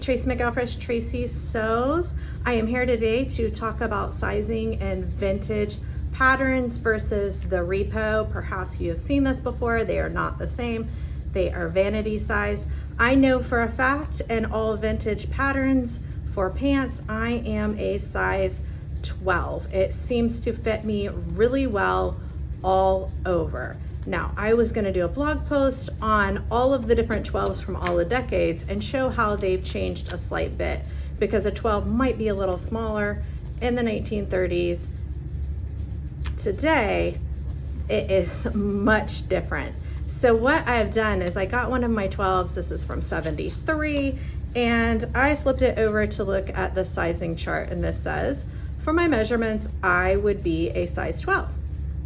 Tracy McElfresh, Tracy Sews. I am here today to talk about sizing and vintage patterns versus the repo. Perhaps you have seen this before. They are not the same. They are vanity size. I know for a fact in all vintage patterns for pants, I am a size 12. It seems to fit me really well all over. Now, I was gonna do a blog post on all of the different 12s from all the decades and show how they've changed a slight bit, because a 12 might be a little smaller in the 1930s. Today, it is much different. So what I've done is I got one of my 12s, this is from 73, and I flipped it over to look at the sizing chart, and this says, for my measurements, I would be a size 12.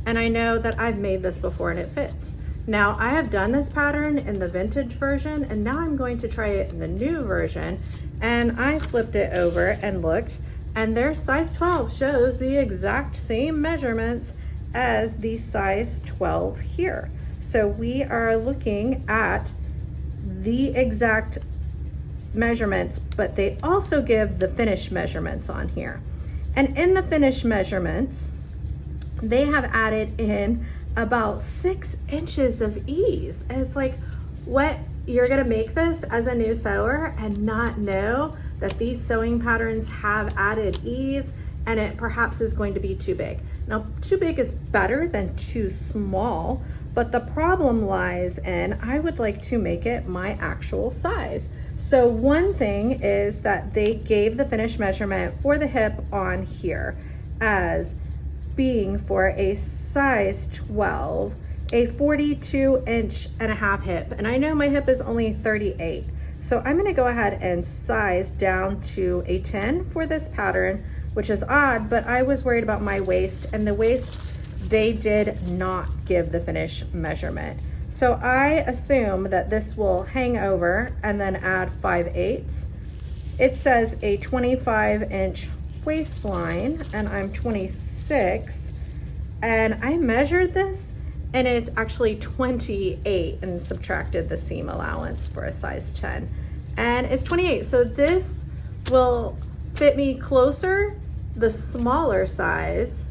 And I know that I've made this before and it fits. Now I have done this pattern in the vintage version, and now I'm going to try it in the new version. And I flipped it over and looked, and their size 12 shows the exact same measurements as the size 12 here. So we are looking at the exact measurements, but they also give the finish measurements on here. And in the finish measurements, they have added in about 6 inches of ease. And it's like, what? You're gonna make this as a new sewer and not know that these sewing patterns have added ease, and it perhaps is going to be too big. Now, too big is better than too small, but the problem lies in, I would like to make it my actual size. So one thing is that they gave the finish measurement for the hip on here as being for a size 12, a 42.5-inch hip. And I know my hip is only 38. So I'm gonna go ahead and size down to a 10 for this pattern, which is odd, but I was worried about my waist, and the waist, they did not give the finish measurement. So I assume that this will hang over and then add 5/8. It says a 25-inch waistline, and I'm 26, and I measured this, and it's actually 28, and subtracted the seam allowance for a size 10, and it's 28. So this will fit me closer, the smaller size,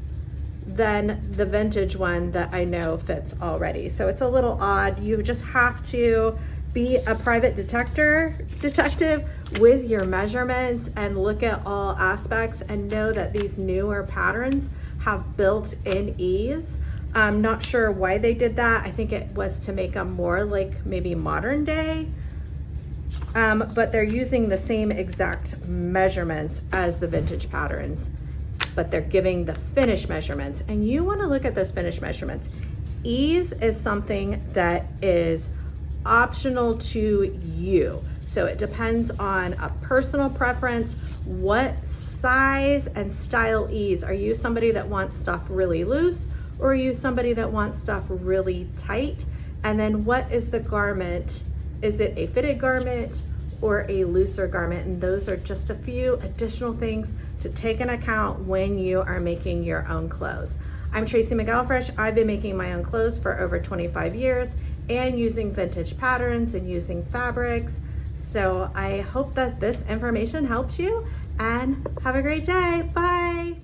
than the vintage one that I know fits already. So it's a little odd. You just have to be a private detective with your measurements and look at all aspects and know that these newer patterns have built-in ease. I'm not sure why they did that. I think it was to make them more like maybe modern day, but they're using the same exact measurements as the vintage patterns, but they're giving the finish measurements, and you want to look at those finish measurements. Ease is something that is optional to you. So it depends on a personal preference. What size and style ease? Are you somebody that wants stuff really loose, or are you somebody that wants stuff really tight? And then what is the garment? Is it a fitted garment or a looser garment? And those are just a few additional things to take into account when you are making your own clothes. I'm Tracy McElfresh. I've been making my own clothes for over 25 years and using vintage patterns and using fabrics. So I hope that this information helped you, and have a great day. Bye.